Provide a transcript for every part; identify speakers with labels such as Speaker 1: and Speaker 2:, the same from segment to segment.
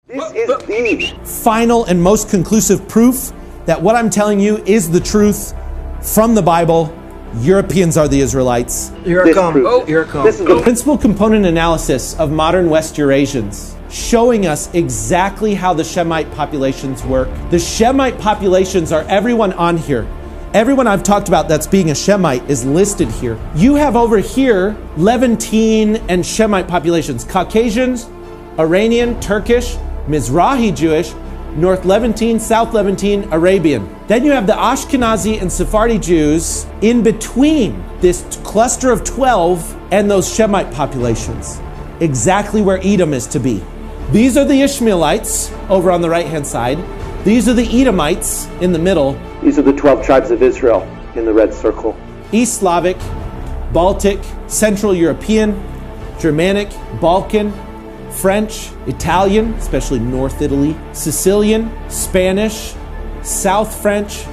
Speaker 1: This is the
Speaker 2: final and most conclusive proof that what I'm telling you is the truth from the Bible. Europeans are the Israelites.
Speaker 3: Here I come. Oh, here I come.
Speaker 2: This is the principal component analysis of modern West Eurasians, showing us exactly how the Shemite populations work. The Shemite populations are everyone on here. Everyone I've talked about that's being a Shemite is listed here. You have over here Levantine and Shemite populations, Caucasians, Iranian, Turkish, Mizrahi Jewish, North Levantine, South Levantine, Arabian. Then you have the Ashkenazi and Sephardi Jews in between this cluster of 12 and those Shemite populations, exactly where Edom is to be. These are the Ishmaelites over on the right-hand side. These are the Edomites in the middle.
Speaker 1: These are the 12 tribes of Israel in the red circle.
Speaker 2: East Slavic, Baltic, Central European, Germanic, Balkan, French, Italian, especially North Italy, Sicilian, Spanish, South French,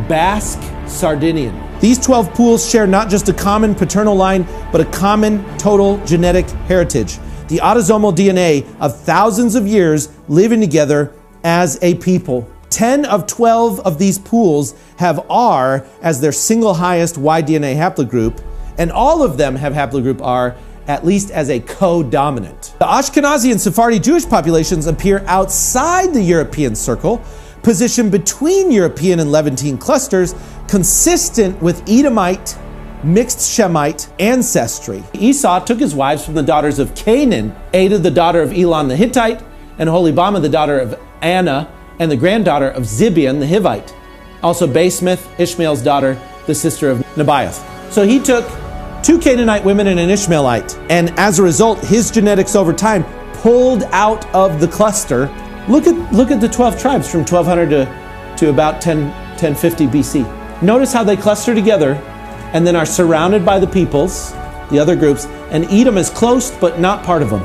Speaker 2: Basque, Sardinian. These 12 pools share not just a common paternal line, but a common total genetic heritage. The autosomal DNA of thousands of years living together as a people. 10 of 12 of these pools have R as their single highest Y DNA haplogroup, and all of them have haplogroup R at least as a co-dominant. The Ashkenazi and Sephardi Jewish populations appear outside the European circle, positioned between European and Levantine clusters, consistent with Edomite, mixed Shemite ancestry. Esau took his wives from the daughters of Canaan, Ada the daughter of Elon the Hittite, and Holibama the daughter of Anna, and the granddaughter of Zibeon the Hivite. Also Basemath, Ishmael's daughter, the sister of Nebaioth. So he took 2 Canaanite women and an Ishmaelite, and as a result, his genetics over time pulled out of the cluster. Look at the 12 tribes from 1200 to about 1050 BC. Notice how they cluster together and then are surrounded by the peoples, the other groups, and Edom is close but not part of them.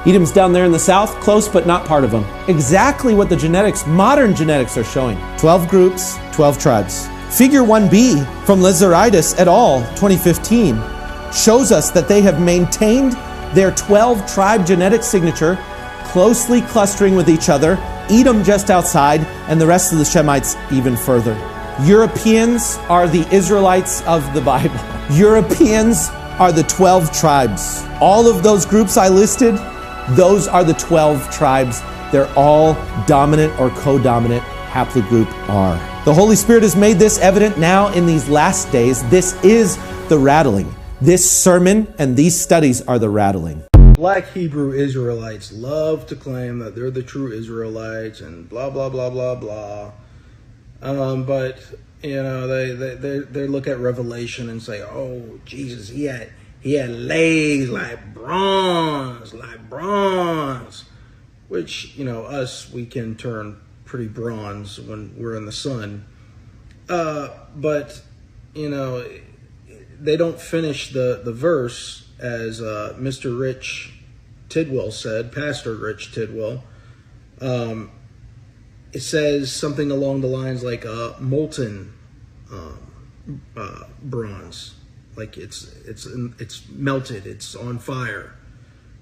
Speaker 2: Edom's down there in the south, close but not part of them. Exactly what the genetics, modern genetics, are showing. 12 groups, 12 tribes. Figure 1b from ISRAELITES et al. 2015 shows us that they have maintained their 12 tribe genetic signature, closely clustering with each other, Edom just outside, and the rest of the Shemites even further. Europeans are the Israelites of the Bible. Europeans are the 12 tribes. All of those groups I listed, those are the 12 tribes. They're all dominant or co-dominant haplogroup R. The Holy Spirit has made this evident now in these last days. This is the rattling. This sermon and these studies are the rattling.
Speaker 3: Black Hebrew Israelites love to claim that they're the true Israelites and blah, blah, blah, blah, blah. But, you know, they look at Revelation and say, oh, Jesus, he had legs like bronze, which, you know, us, we can turn pretty bronze when we're in the sun. But, you know, they don't finish the verse as Mr. Rich Tidwell said, Pastor Rich Tidwell. It says something along the lines like molten bronze, like it's melted, it's on fire.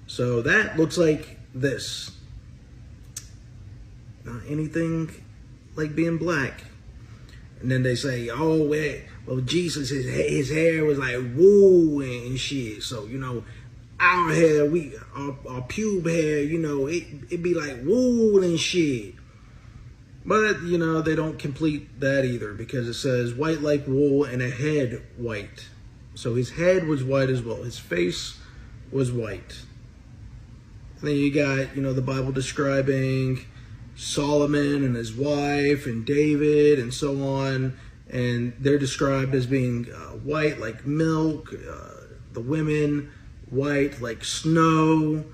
Speaker 3: So that looks like this. Not anything like being black. And then they say, oh, well, Jesus, his hair was like wool and shit. So, you know, our hair, our pube hair, you know, it be like wool and shit. But, you know, they don't complete that either, because it says white like wool and a head white. So his head was white as well. His face was white. And then you got, you know, the Bible describing Solomon and his wife and David and so on, and they're described as being white like milk, the women white like snow,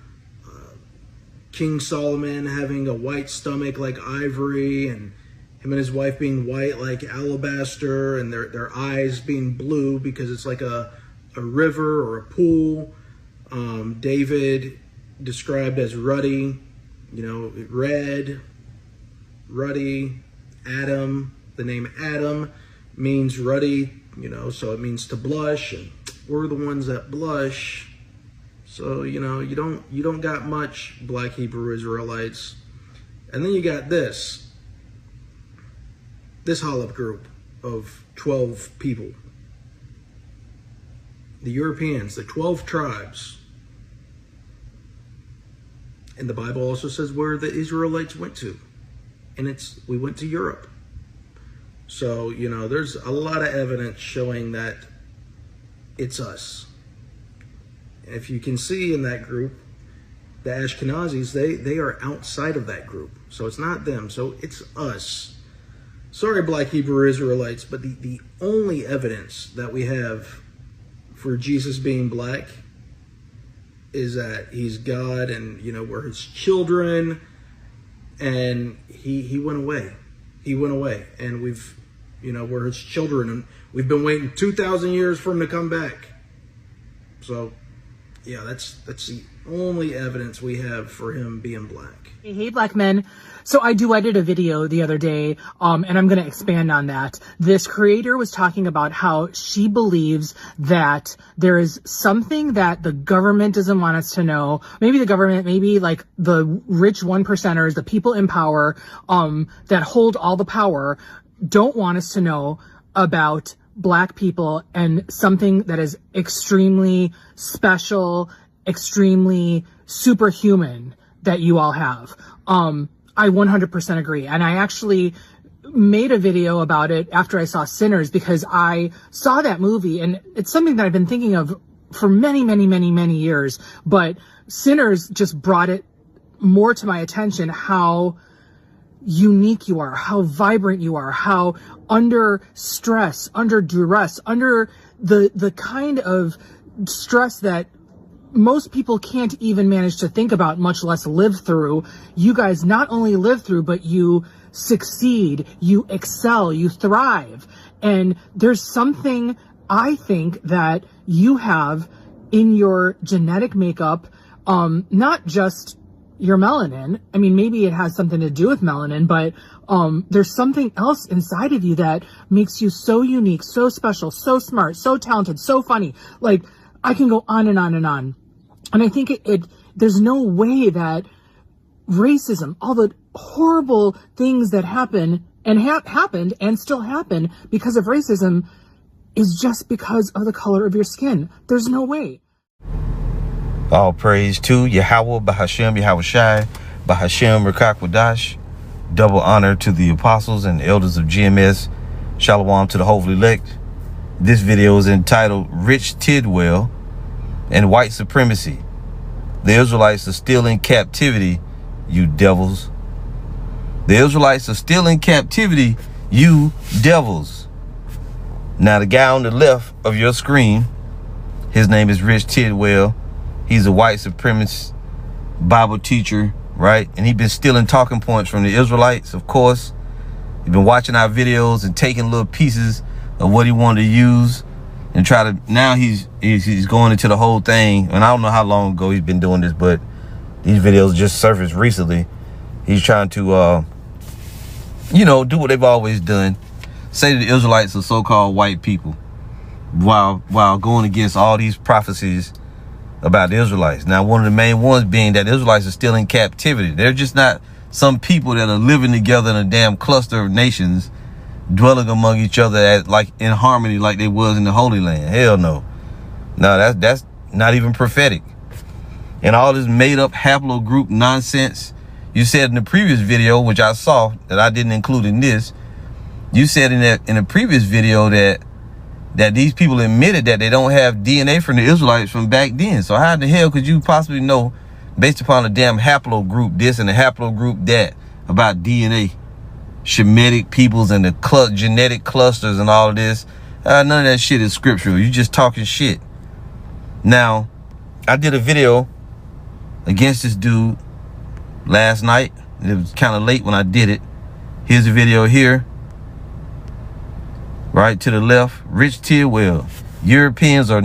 Speaker 3: King Solomon having a white stomach like ivory, and him and his wife being white like alabaster, and their eyes being blue because it's like a river or a pool. David described as ruddy, you know, red, ruddy. Adam, the name Adam means ruddy, you know, so it means to blush, and we're the ones that blush. So, you know, you don't got much black Hebrew Israelites. And then you got this hollow group of 12 people. The Europeans, the 12 tribes. And the Bible also says where the Israelites went to. And we went to Europe. So, you know, there's a lot of evidence showing that it's us. And if you can see in that group, the Ashkenazis, they are outside of that group. So it's not them. So it's us. Sorry, black Hebrew Israelites, but the only evidence that we have for Jesus being black is that he's God and, you know, we're his children, and he went away. He went away, and we're his children, and we've been waiting 2,000 years for him to come back. So, yeah, that's the only evidence we have for him being black.
Speaker 4: Hey, black men. So I duetted a video the other day, and I'm going to expand on that. This creator was talking about how she believes that there is something that the government doesn't want us to know. Maybe the government, maybe like the rich 1%ers, the people in power, that hold all the power, don't want us to know about black people and something that is extremely special, extremely superhuman that you all have. I 100% agree. And I actually made a video about it after I saw Sinners, because I saw that movie, and it's something that I've been thinking of for many, many, many, many years. But Sinners just brought it more to my attention, how unique you are, how vibrant you are, how under stress, under duress, under the kind of stress that most people can't even manage to think about, much less live through. You guys not only live through, but you succeed, you excel, you thrive. And there's something I think that you have in your genetic makeup, not just your melanin. I mean, maybe it has something to do with melanin, but there's something else inside of you that makes you so unique, so special, so smart, so talented, so funny. Like, I can go on and on and on. And I think there's no way that racism, all the horrible things that happen and happened and still happen because of racism, is just because of the color of your skin. There's no way.
Speaker 5: All praise to Yahweh, Bahashem, Yahweh Shai, Bahashem, Rekakwadash. Double honor to the apostles and elders of GMS. Shalom to the hopefully elect. This video is entitled Rich Tidwell and White Supremacy. The Israelites are still in captivity, you devils. The Israelites are still in captivity, you devils. Now, the guy on the left of your screen, his name is Rich Tidwell. He's a white supremacist Bible teacher, right? And he's been stealing talking points from the Israelites, of course. He's been watching our videos and taking little pieces of what he wanted to use and try to, now he's going into the whole thing. And I don't know how long ago he's been doing this, but these videos just surfaced recently. He's trying to, do what they've always done. Say the Israelites are so-called white people while going against all these prophecies about the Israelites. Now, one of the main ones being that the Israelites are still in captivity. They're just not some people that are living together in a damn cluster of nations, dwelling among each other like in harmony like they was in the Holy Land. Hell no. No, that's not even prophetic. And all this made up haplogroup nonsense. You said in the previous video, which I saw that I didn't include in this, you said in a previous video that these people admitted that they don't have DNA from the Israelites from back then. So how the hell could you possibly know, based upon a damn haplogroup this and a haplogroup that, about DNA? Shemitic peoples and the genetic clusters and all of this. None of that shit is scriptural. You just talking shit. Now, I did a video against this dude last night. It was kind of late when I did it. Here's a video here. Right to the left. Rich Tidwell. Europeans are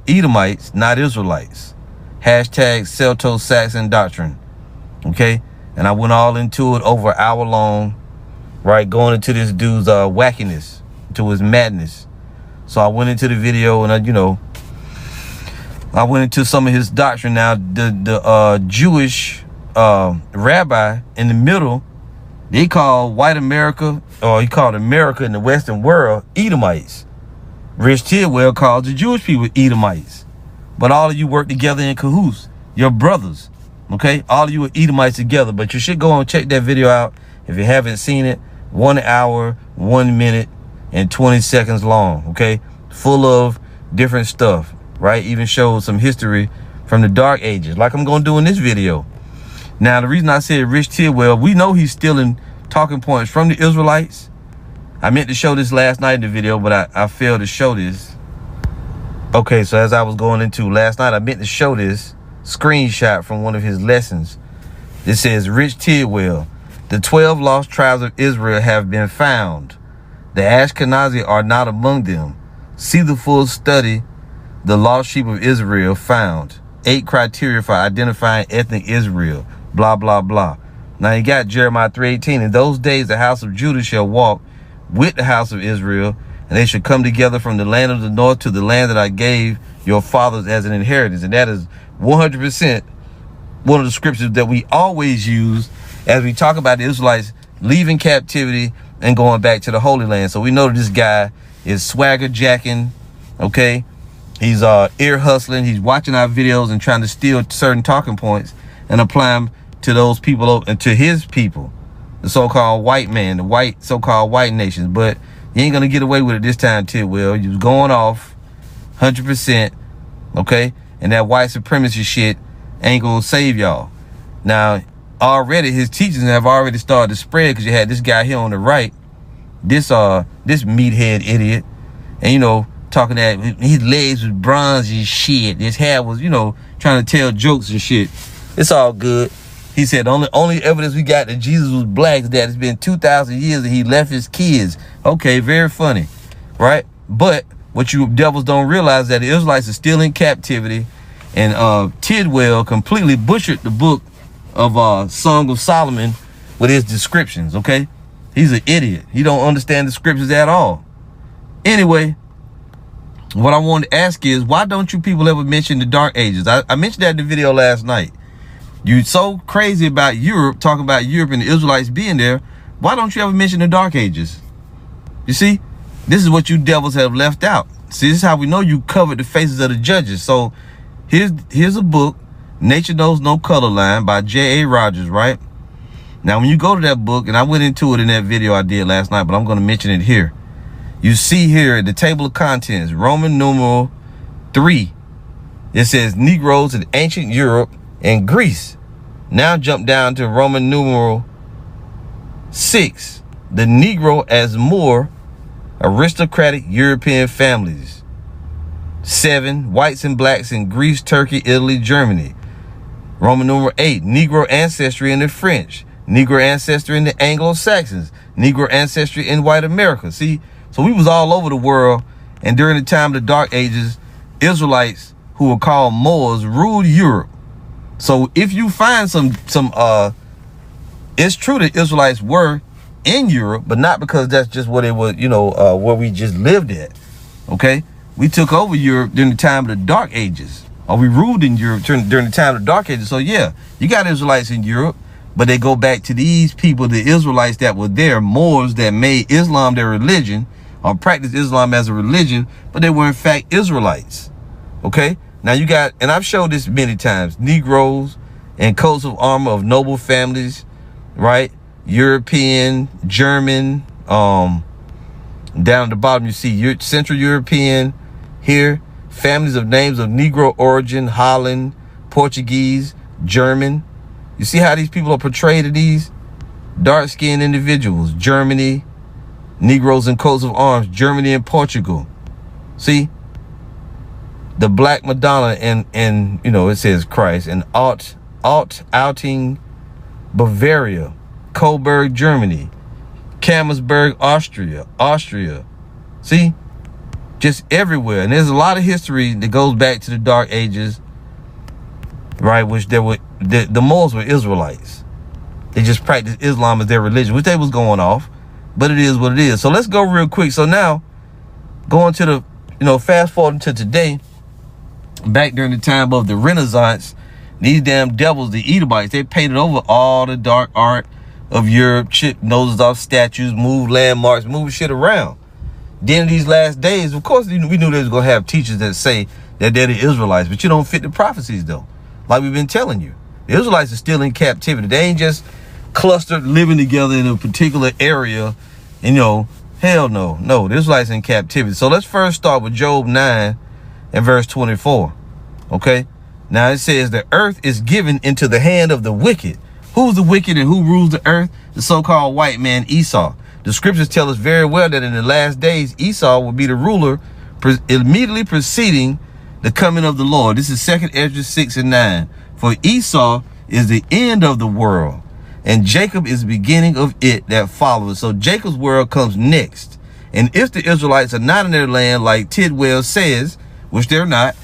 Speaker 5: Edomites, not Israelites. Hashtag Celto-Saxon doctrine. Okay? And I went all into it over an hour long. Right, going into this dude's wackiness, to his madness. So I went into the video and I went into some of his doctrine. Now, the Jewish rabbi in the middle, they call white America, or he called America in the Western world, Edomites. Rich Tidwell calls the Jewish people Edomites. But all of you work together in cahoots. You're brothers. Okay? All of you are Edomites together. But you should go and check that video out if you haven't seen it. 1 hour, 1 minute, and 20 seconds long. Okay? Full of different stuff. Right? Even shows some history from the Dark Ages, like I'm going to do in this video. Now, the reason I said Rich Tidwell, we know he's stealing talking points from the Israelites. I meant to show this last night in the video, but I failed to show this. Okay, so as I was going into last night, I meant to show this screenshot from one of his lessons. It says, Rich Tidwell, the 12 lost tribes of Israel have been found. The Ashkenazi are not among them. See the full study, The Lost Sheep of Israel Found. 8 criteria for identifying ethnic Israel. Blah, blah, blah. Now you got Jeremiah 3:18. In those days the house of Judah shall walk with the house of Israel, and they shall come together from the land of the north to the land that I gave your fathers as an inheritance. And that is 100% one of the scriptures that we always use as we talk about the Israelites leaving captivity and going back to the Holy Land. So we know that this guy is swagger jacking, okay? He's ear hustling. He's watching our videos and trying to steal certain talking points and apply them to those people and to his people, the so-called white man, the white so-called white nations. But you ain't gonna get away with it this time, Tidwell. You was going off 100%, okay? And that white supremacy shit ain't gonna save y'all. Now, already his teachings have already started to spread, because you had this guy here on the right, this meathead idiot, and you know, talking that his legs was bronze and shit. His hair was, you know, trying to tell jokes and shit. It's all good. He said the only evidence we got that Jesus was black is that it's been 2,000 years that he left his kids. Okay, very funny, right? But what you devils don't realize that the Israelites are still in captivity, and Tidwell completely butchered the book of Song of Solomon with his descriptions, okay? He's an idiot. He don't understand the scriptures at all. Anyway, what I wanted to ask is, why don't you people ever mention the Dark Ages? I mentioned that in the video last night. You're so crazy about Europe, talking about Europe and the Israelites being there. Why don't you ever mention the Dark Ages? You see, this is what you devils have left out. See, this is how we know you covered the faces of the judges. So here's a book, Nature Knows No Color Line by J.A. Rogers, right? Now, when you go to that book, and I went into it in that video I did last night, but I'm going to mention it here. You see here at the table of contents, Roman numeral 3. It says Negroes in ancient Europe and Greece. Now jump down to Roman numeral 6. The Negro as more aristocratic European families. 7. Whites and blacks in Greece, Turkey, Italy, Germany. Roman numeral 8. Negro ancestry in the French. Negro ancestry in the Anglo-Saxons. Negro ancestry in white America. See, so we was all over the world, and during the time of the Dark Ages, Israelites who were called Moors ruled Europe. So if you find some it's true that Israelites were in Europe, but not because that's just what it was, you know, where we just lived at. Okay, we took over Europe during the time of the Dark Ages, or we ruled in Europe during the time of the Dark Ages. So yeah, you got Israelites in Europe, but they go back to these people, the Israelites that were there, Moors that made Islam their religion, or practiced Islam as a religion, but they were in fact Israelites. Okay. Now you got, and I've showed this many times, Negroes and coats of armor of noble families, right? European, German, down at the bottom you see Central European here, families of names of Negro origin, Holland, Portuguese, German. You see how these people are portrayed to these dark-skinned individuals. Germany, Negroes and coats of arms, Germany and Portugal. See? The Black Madonna and you know, it says Christ, and outing Bavaria, Coburg, Germany, Kammersburg, Austria. See, just everywhere. And there's a lot of history that goes back to the Dark Ages, right? Which there were the Moors were Israelites. They just practiced Islam as their religion, which they was going off, but it is what it is. So let's go real quick. So now, going to the, you know, fast forwarding to today. back during the time of the Renaissance, these damn devils, the Edomites, they painted over all the dark art of Europe, chipped noses off statues, moved landmarks, moved shit around. Then in these last days, of course, we knew they was going to have teachers that say that they're the Israelites, but you don't fit the prophecies, though. Like we've been telling you. The Israelites are still in captivity. They ain't just clustered living together in a particular area. And, hell no. No, the Israelites in captivity. So let's first start with Job 9 and verse 24. Okay? Now it says, the earth is given into the hand of the wicked. Who's the wicked and who rules the earth? The so-called white man Esau. The scriptures tell us very well that in the last days, Esau will be the ruler immediately preceding the coming of the Lord. This is 2 Esdras 6 and 9. For Esau is the end of the world, and Jacob is the beginning of it that follows. So Jacob's world comes next. And if the Israelites are not in their land, like Tidwell says, which they're not,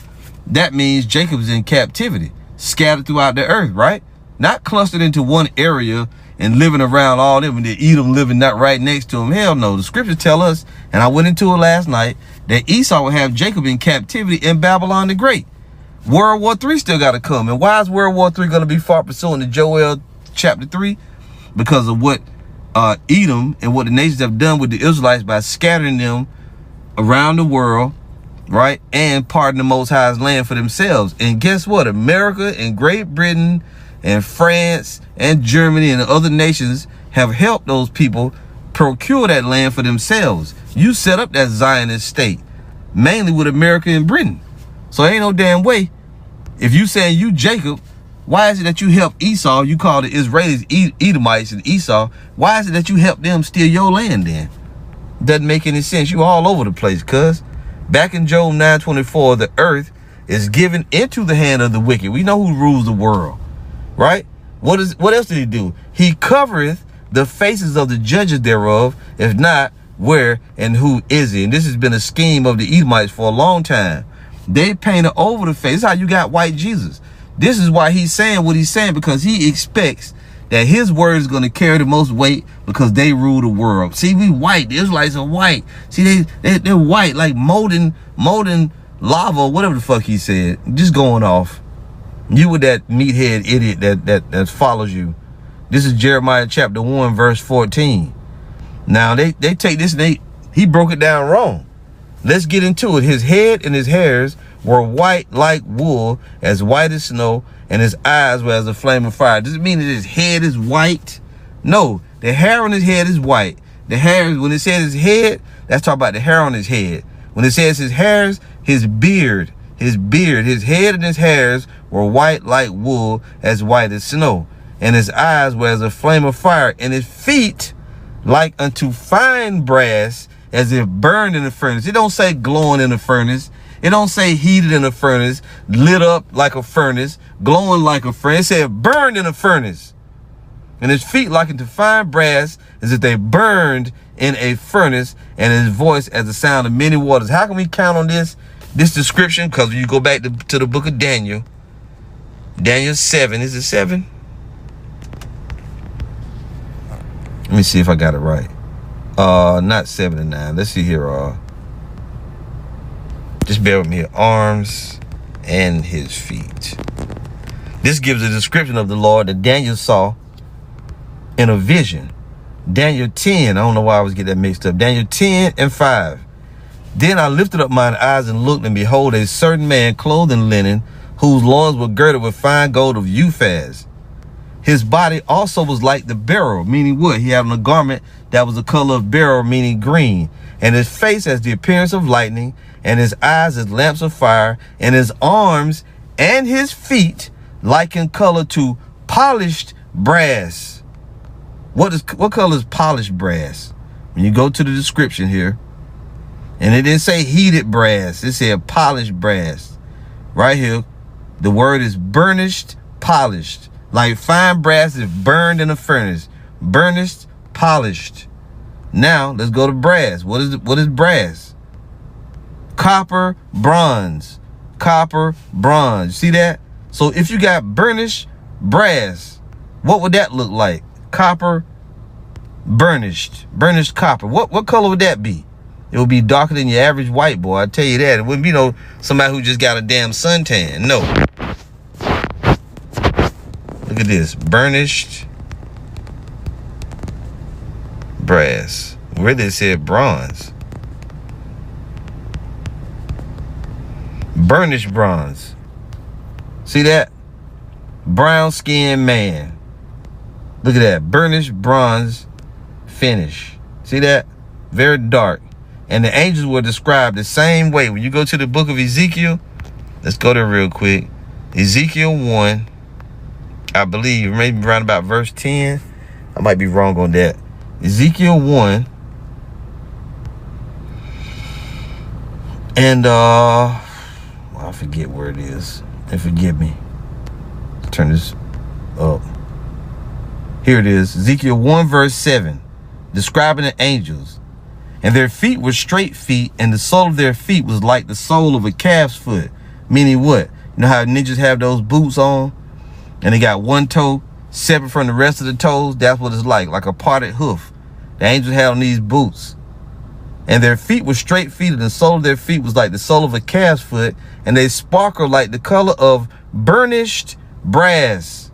Speaker 5: that means Jacob is in captivity, scattered throughout the earth, right? Not clustered into one area and living around all them, and they eat them living not right next to them. Hell no. The scriptures tell us, and I went into it last night, that Esau will have Jacob in captivity in Babylon the Great. World War III still got to come. And why is World War III going to be far pursuing to Joel chapter 3? Because of what Edom and what the nations have done with the Israelites by scattering them around the world, right? And parting the Most High's land for themselves. And guess what? America and Great Britain and France and Germany and other nations have helped those people procure that land for themselves. You set up that Zionist state, mainly with America and Britain. So ain't no damn way. If you saying you Jacob, why is it that you help Esau? You call the Israelis Edomites and Esau. Why is it that you help them steal your land then? Doesn't make any sense. You all over the place, cuz. Back in Job 9:24, the earth is given into the hand of the wicked. We know who rules the world, right? What else did he do? He covereth the faces of the judges thereof. If not, where and who is he? And this has been a scheme of the Edomites for a long time. They painted over the face. This is how you got white Jesus. This is why he's saying what he's saying, because he expects that his word is going to carry the most weight because they rule the world. See, we white. The Israelites are white. See, they're white, like molten lava, whatever the fuck he said. Just going off. You with that meathead idiot that follows you. This is Jeremiah chapter 1, verse 14. Now, they take this and he broke it down wrong. Let's get into it. His head and his hairs were white like wool, as white as snow, and his eyes were as a flame of fire. Does it mean that his head is white? No, the hair on his head is white. The hair, when it says his head, that's talking about the hair on his head. When it says his hairs, his beard, his head and his hairs were white like wool, as white as snow, and his eyes were as a flame of fire, and his feet like unto fine brass, as if burned in the furnace. It don't say glowing in the furnace. It don't say heated in a furnace, lit up like a furnace, glowing like a furnace. It said burned in a furnace. And his feet like unto fine brass, as if they burned in a furnace, and his voice as the sound of many waters. How can we count on this description? Because when you go back to the book of Daniel, Daniel 7, is it 7? Let me see if I got it right. Not 7 and 9. Let's see here. Just bear with me. Arms and his feet. This gives a description of the Lord that Daniel saw in a vision. Daniel 10. I don't know why I was getting that mixed up. Daniel 10 and 5. Then I lifted up mine eyes and looked, and behold, a certain man clothed in linen, whose loins were girded with fine gold of Uphaz. His body also was like the beryl, meaning what? He had on a garment that was the color of beryl, meaning green. And his face has the appearance of lightning, and his eyes as lamps of fire, and his arms and his feet like in color to polished brass. What color is polished brass? When you go to the description here, and it didn't say heated brass, it said polished brass. Right here, the word is burnished, polished. Like fine brass is burned in a furnace. Burnished, polished. Now, let's go to brass. What is brass? Copper, bronze. Copper, bronze. See that? So if you got burnished brass, what would that look like? Copper, burnished copper. What color would that be? It would be darker than your average white boy. I tell you that. It wouldn't be no somebody who just got a damn suntan. No. Look at this. Burnished brass. Where they said bronze. Burnished bronze. See that? Brown skinned man. Look at that. Burnished bronze finish. See that? Very dark. And the angels were described the same way. When you go to the book of Ezekiel, let's go there real quick. Ezekiel 1, I believe, maybe around about verse 10. I might be wrong on that. Ezekiel 1. And, well, I forget where it is. And forgive me. Turn this up. Here it is. Ezekiel 1 verse 7. Describing the angels. And their feet were straight feet, and the sole of their feet was like the sole of a calf's foot. Meaning what? You know how ninjas have those boots on? And they got one toe separate from the rest of the toes? That's what it's like a parted hoof. The angels had on these boots. And their feet were straight feet, and the sole of their feet was like the sole of a calf's foot, and they sparkled like the color of burnished brass.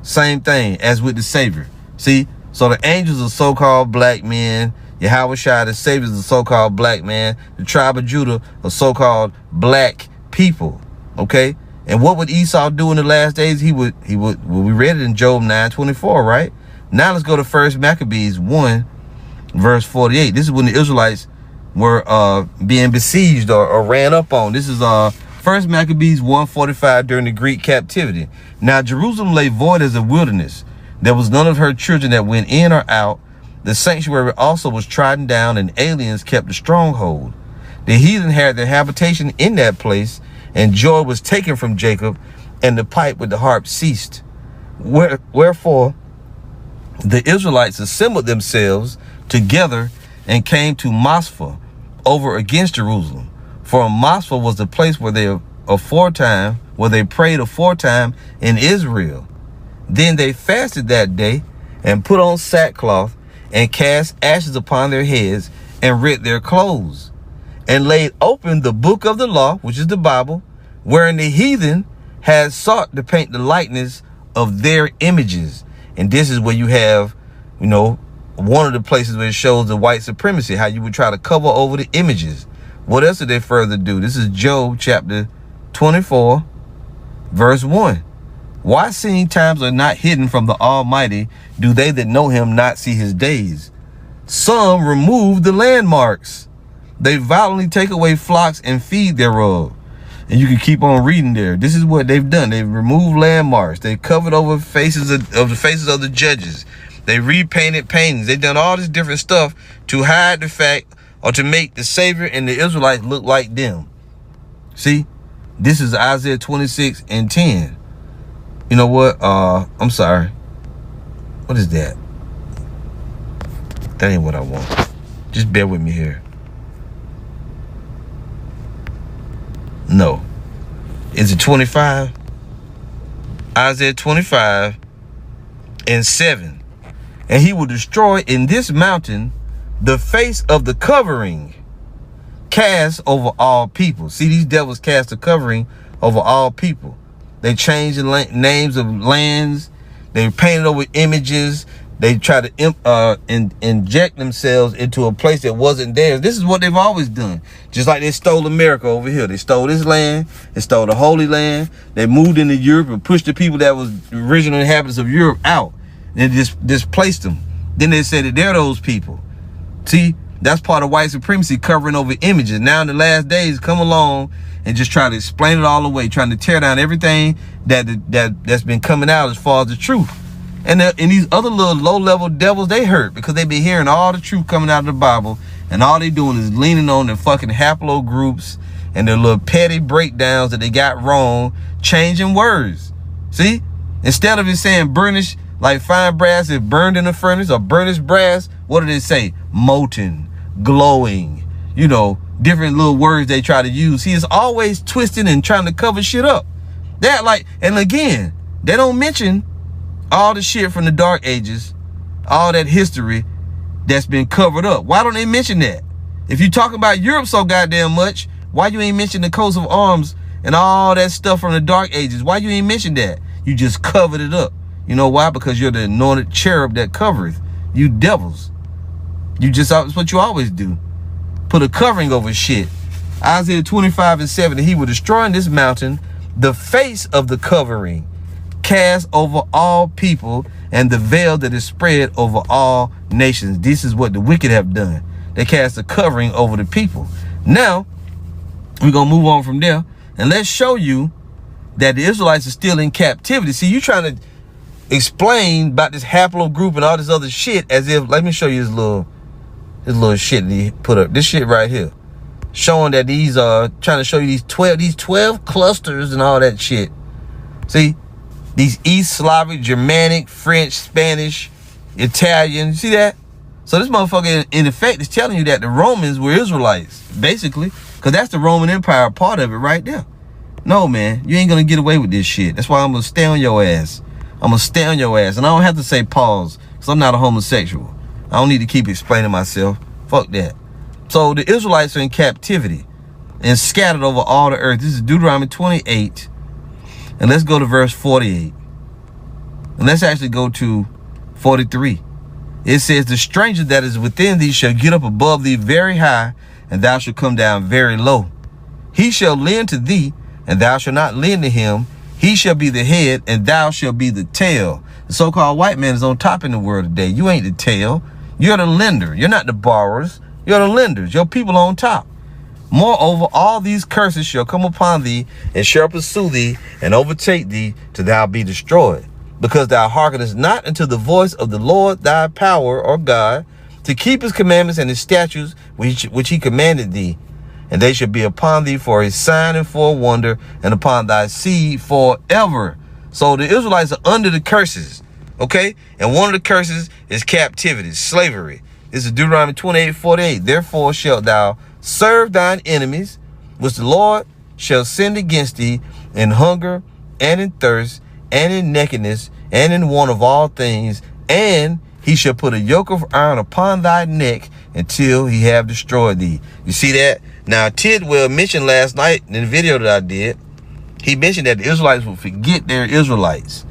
Speaker 5: Same thing as with the Savior. See? So the angels are so-called black men. Yahweh Shai, the Savior, is a so-called black man. The tribe of Judah are so-called black people. Okay? And what would Esau do in the last days? He would, well, we read it in Job 9:24, right? Now let's go to 1 Maccabees 1, verse 48. This is when the Israelites were being besieged or ran up on. This is 1 Maccabees 1:45 during the Greek captivity. Now Jerusalem lay void as a wilderness. There was none of her children that went in or out. The sanctuary also was trodden down, and aliens kept the stronghold. The heathen had their habitation in that place, and joy was taken from Jacob, and the pipe with the harp ceased. Wherefore the Israelites assembled themselves together and came to Mosphah over against Jerusalem. For Mosphah was the place where they prayed aforetime in Israel. Then they fasted that day and put on sackcloth and cast ashes upon their heads and rent their clothes and laid open the book of the law, which is the Bible, wherein the heathen had sought to paint the likeness of their images. And this is where you have, you know, one of the places where it shows the white supremacy, how you would try to cover over the images. What else did they further do? This is Job chapter 24, verse 1. Why, seeing times are not hidden from the Almighty, do they that know him not see his days? Some remove the landmarks. They violently take away flocks and feed thereof. And you can keep on reading there. This is what they've done. They've removed landmarks. They've covered over the faces of the judges. They repainted paintings. They've done all this different stuff to hide the fact or to make the Savior and the Israelites look like them. See, this is Isaiah 26:10. You know what? I'm sorry. What is that? That ain't what I want. Just bear with me here. No. Is it 25? Isaiah 25:7. And he will destroy in this mountain the face of the covering cast over all people. See, these devils cast a covering over all people. They changed the names of lands. They painted over images. They try to inject themselves into a place that wasn't theirs. This is what they've always done. Just like they stole America over here. They stole this land. They stole the Holy Land. They moved into Europe and pushed the people that was the original inhabitants of Europe out. And just displaced them. Then they said that they're those people. See, that's part of white supremacy, covering over images. Now in the last days, come along and just try to explain it all away, trying to tear down everything that's been coming out as far as the truth. And these other little low-level devils, they hurt because they been hearing all the truth coming out of the Bible, and all they doing is leaning on their fucking haplogroups and their little petty breakdowns that they got wrong, changing words. See? Instead of it saying burnish, like fine brass is burned in a furnace, or burnished brass, what do they say? Molten, glowing, you know, different little words they try to use. See, it's always twisting and trying to cover shit up. That like, and again, they don't mention all the shit from the Dark Ages, all that history that's been covered up. Why don't they mention that? If you talking about Europe so goddamn much, why you ain't mention the coats of arms and all that stuff from the Dark Ages? Why you ain't mention that? You just covered it up. You know why? Because you're the anointed cherub that covereth. You devils. That's what you always do. Put a covering over shit. Isaiah 25:7, he will destroy in this mountain the face of the covering cast over all people and the veil that is spread over all nations. This is what the wicked have done. They cast a covering over the people. Now, we're going to move on from there. And let's show you that the Israelites are still in captivity. See, you trying to explain about this haplogroup and all this other shit as if, let me show you this little shit that he put up. This shit right here. Showing that these are trying to show you these 12 clusters and all that shit. See? These East Slavic, Germanic, French, Spanish, Italian. See that? So this motherfucker, in effect, is telling you that the Romans were Israelites, basically. Because that's the Roman Empire part of it right there. No, man. You ain't going to get away with this shit. That's why I'm going to stay on your ass. I'm going to stay on your ass. And I don't have to say pause. Because I'm not a homosexual. I don't need to keep explaining myself. Fuck that. So the Israelites are in captivity and scattered over all the earth. This is Deuteronomy 28. And let's go to verse 48. And let's actually go to 43. It says, the stranger that is within thee shall get up above thee very high, and thou shalt come down very low. He shall lend to thee, and thou shalt not lend to him. He shall be the head, and thou shalt be the tail. The so-called white man is on top in the world today. You ain't the tail. You're the lender. You're not the borrowers. You're the lenders. Your people on top. Moreover, all these curses shall come upon thee, and shall pursue thee, and overtake thee, till thou be destroyed. Because thou hearkenest not unto the voice of the Lord thy power, or God, to keep his commandments and his statutes, which he commanded thee. And they shall be upon thee for a sign and for a wonder, and upon thy seed forever. So the Israelites are under the curses, okay? And one of the curses is captivity, slavery. This is Deuteronomy 28:48. Therefore shalt thou serve thine enemies, which the Lord shall send against thee, in hunger and in thirst and in nakedness and in want of all things, and he shall put a yoke of iron upon thy neck until he have destroyed thee. You see that? Now, Tidwell mentioned last night in the video that I did, he mentioned that the Israelites will forget their Israelites,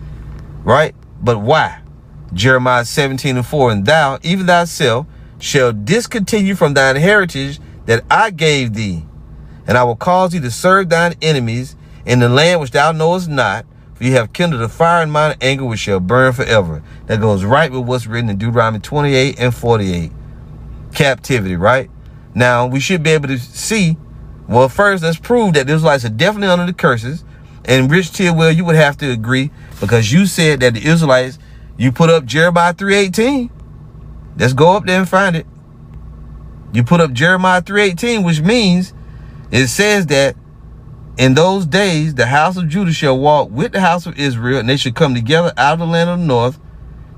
Speaker 5: right? But why? Jeremiah 17:4, and thou, even thyself, shall discontinue from thine heritage that I gave thee, and I will cause thee to serve thine enemies in the land which thou knowest not, for you have kindled a fire in mine anger which shall burn forever. That goes right with what's written in Deuteronomy 28:48. Captivity, right? Now, we should be able to see, well, first, let's prove that the Israelites are definitely under the curses. And Rich Tidwell, you would have to agree, because you said that the Israelites, you put up Jeremiah 3:18. Let's go up there and find it. You put up Jeremiah 3:18, which means it says that in those days, the house of Judah shall walk with the house of Israel, and they shall come together out of the land of the north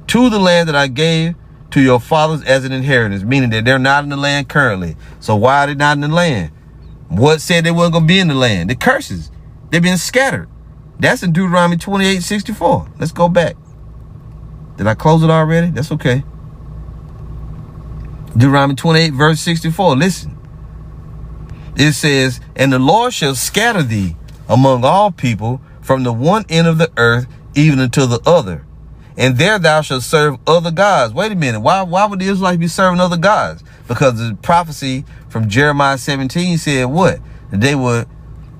Speaker 5: to the land that I gave to your fathers as an inheritance, meaning that they're not in the land currently. So why are they not in the land? What said they weren't going to be in the land? The curses. They've been scattered. That's in Deuteronomy 28:64. Let's go back. Did I close it already? That's okay. Deuteronomy 28 verse 64. Listen. It says, and the Lord shall scatter thee among all people from the one end of the earth even unto the other. And there thou shalt serve other gods. Wait a minute. Why would the Israelites be serving other gods? Because the prophecy from Jeremiah 17 said what? That they would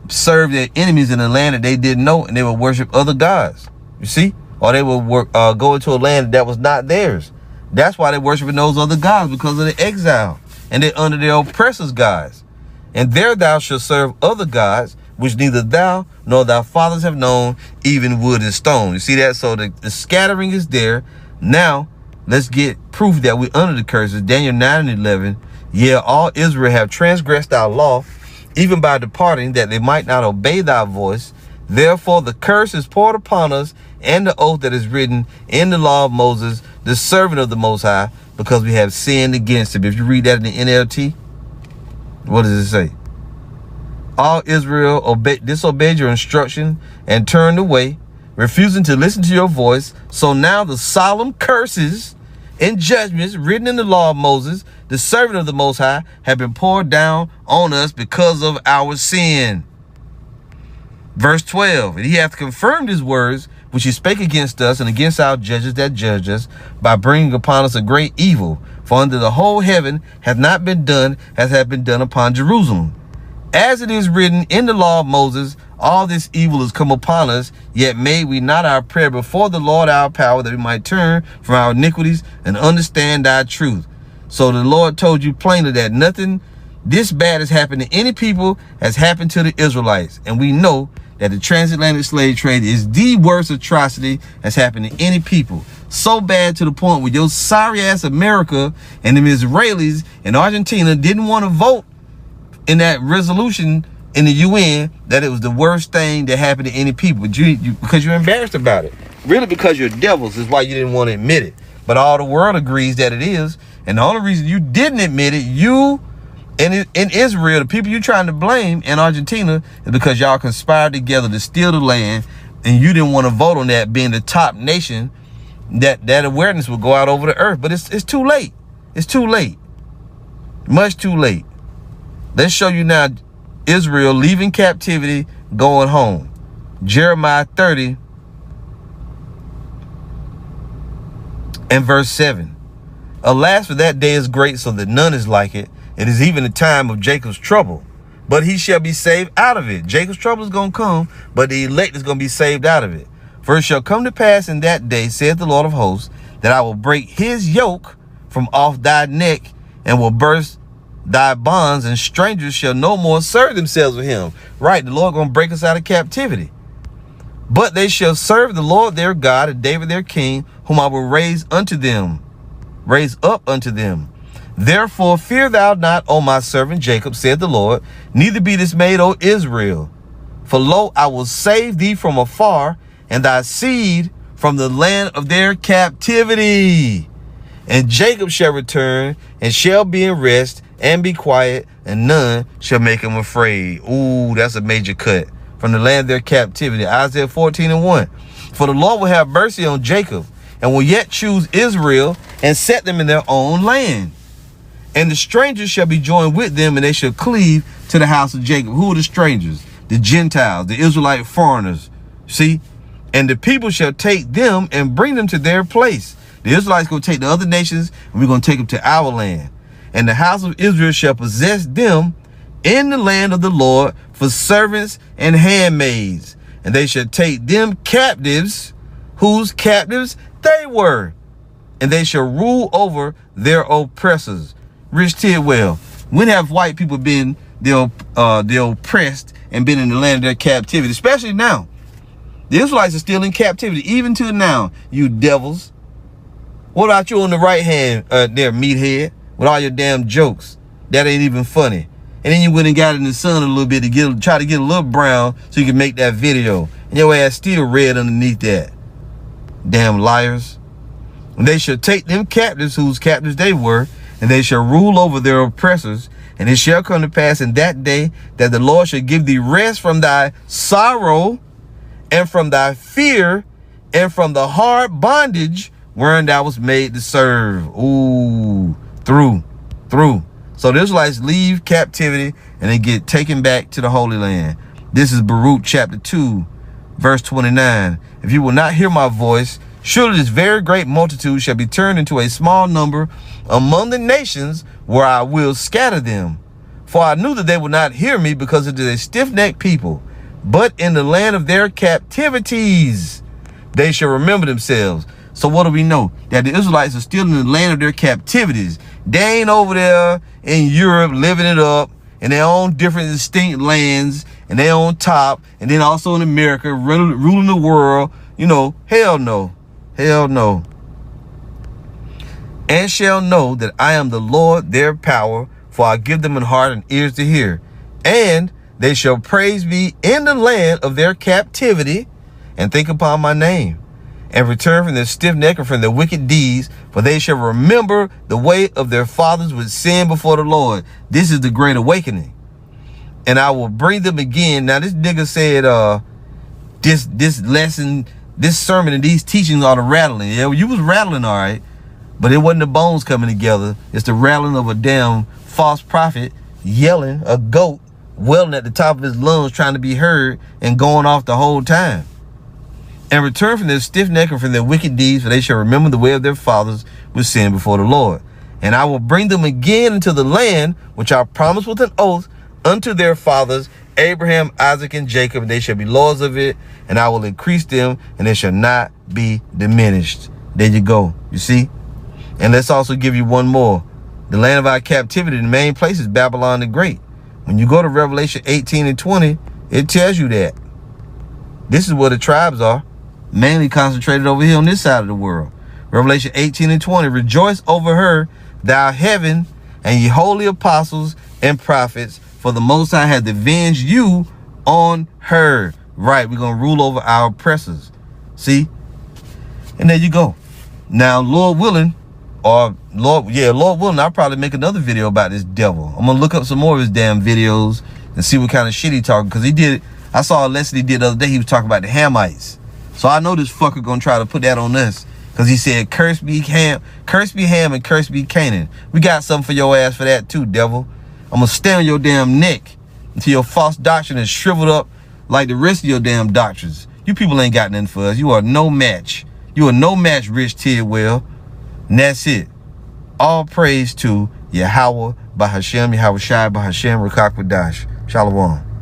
Speaker 5: serve their enemies in a land that they didn't know, and they would worship other gods. You see? Or they would go into a land that was not theirs. That's why they're worshiping those other gods, because of the exile. And they're under their oppressors' gods. And there thou shalt serve other gods, which neither thou nor thy fathers have known, even wood and stone. You see that? So the scattering is there. Now, let's get proof that we're under the curses. Daniel 9:11. Yeah, all Israel have transgressed thy law, even by departing, that they might not obey thy voice. Therefore the curse is poured upon us, and the oath that is written in the law of Moses, the servant of the Most High, because we have sinned against him. If you read that in the NLT, what does it say? All Israel disobeyed your instruction and turned away, refusing to listen to your voice. So now the solemn curses and judgments written in the law of Moses, the servant of the Most High, have been poured down on us because of our sin. Verse 12, and he hath confirmed his words, which he spake against us and against our judges that judge us, by bringing upon us a great evil. For under the whole heaven hath not been done as hath been done upon Jerusalem. As it is written in the law of Moses, all this evil is come upon us, yet made we not our prayer before the Lord our power, that we might turn from our iniquities and understand thy truth. So the Lord told you plainly that nothing this bad has happened to any people has happened to the Israelites. And we know that the transatlantic slave trade is the worst atrocity that's happened to any people. So bad to the point where your sorry ass America and them Israelis in Argentina didn't want to vote in that resolution in the UN that it was the worst thing that happened to any people. But because you're embarrassed about it. Really, because you're devils is why you didn't want to admit it. But all the world agrees that it is. And the only reason you didn't admit it, you and in Israel, the people you're trying to blame in Argentina, is because y'all conspired together to steal the land, and you didn't want to vote on that being the top nation, that awareness would go out over the earth. But it's too late. It's too late. Much too late. Let's show you now Israel leaving captivity, going home. Jeremiah 30 and verse 7. Alas, for that day is great, so that none is like it. It is even the time of Jacob's trouble, but he shall be saved out of it. Jacob's trouble is going to come, but the elect is going to be saved out of it. For it shall come to pass in that day, saith the Lord of hosts, that I will break his yoke from off thy neck, and will burst thy bonds, and strangers shall no more serve themselves with him. Right, the Lord going to break us out of captivity. But they shall serve the Lord their God, and David their king, whom I will raise up unto them. Therefore fear thou not, O my servant Jacob, said the Lord, neither be dismayed, O Israel. For lo, I will save thee from afar, and thy seed from the land of their captivity. And Jacob shall return, and shall be in rest, and be quiet, and none shall make him afraid. Ooh, that's a major cut. From the land of their captivity. Isaiah 14 and 1. For the Lord will have mercy on Jacob, and will yet choose Israel, and set them in their own land. And the strangers shall be joined with them, and they shall cleave to the house of Jacob. Who are the strangers? The Gentiles, the Israelite foreigners. See? And the people shall take them and bring them to their place. The Israelites going to take the other nations, and we're going to take them to our land. And the house of Israel shall possess them in the land of the Lord for servants and handmaids. And they shall take them captives, whose captives they were. And they shall rule over their oppressors. Rich Tidwell, when have white people been the oppressed and been in the land of their captivity? Especially now. The Israelites are still in captivity, even to now, you devils. What about you on the right hand there, meathead, with all your damn jokes? That ain't even funny. And then you went and got in the sun a little bit to try to get a little brown so you can make that video. And your ass still red underneath that. Damn liars. And they shall take them captives, whose captives they were, and they shall rule over their oppressors. And it shall come to pass in that day that the Lord shall give thee rest from thy sorrow, and from thy fear, and from the hard bondage wherein thou was made to serve. Ooh, through. So the Israelites leave captivity, and they get taken back to the Holy Land. This is Baruch chapter 2, verse 29. If you will not hear my voice, surely this very great multitude shall be turned into a small number among the nations, where I will scatter them. For I knew that they would not hear me, because it is a stiff-necked people. But in the land of their captivities, they shall remember themselves. So what do we know? That the Israelites are still in the land of their captivities. They ain't over there in Europe living it up in their own different distinct lands, and they on top, and then also in America ruling the world. You know, hell no. Hell no. And shall know that I am the Lord their power, for I give them an heart and ears to hear. And they shall praise me in the land of their captivity, and think upon my name, and return from their stiff neck and from their wicked deeds, for they shall remember the way of their fathers with sin before the Lord. This is the great awakening. And I will bring them again. Now this nigga said this lesson, this sermon, and these teachings are the rattling. Yeah, you was rattling, all right. But it wasn't the bones coming together. It's the rattling of a damn false prophet yelling, a goat wailing at the top of his lungs trying to be heard and going off the whole time. And return from their stiff neck and from their wicked deeds, for they shall remember the way of their fathers with sin before the Lord. And I will bring them again into the land which I promised with an oath unto their fathers, Abraham, Isaac, and Jacob, and they shall be lords of it, and I will increase them, and they shall not be diminished. There you go. You see? And let's also give you one more. The land of our captivity, the main place is Babylon the Great. When you go to Revelation 18 and 20, it tells you that. This is where the tribes are, mainly concentrated over here on this side of the world. Revelation 18 and 20, rejoice over her, thou heaven, and ye holy apostles and prophets, for the Most High hath avenged you on her. Right, we're going to rule over our oppressors. See? And there you go. Now, Lord willing, Lord willing, I'll probably make another video about this devil. I'm going to look up some more of his damn videos and see what kind of shit he talking. Because he did, I saw a lesson he did the other day. He was talking about the Hamites. So I know this fucker going to try to put that on us. Because he said, curse be Ham, and curse be Canaan. We got something for your ass for that too, devil. I'm going to stay on your damn neck until your false doctrine is shriveled up like the rest of your damn doctrines. You people ain't got nothing for us. You are no match. You are no match, Rich Tidwell. And that's it. All praise to Yahweh, Bahashem, Yahweh Shai, Bahashem, Rakakwadash. Shalom.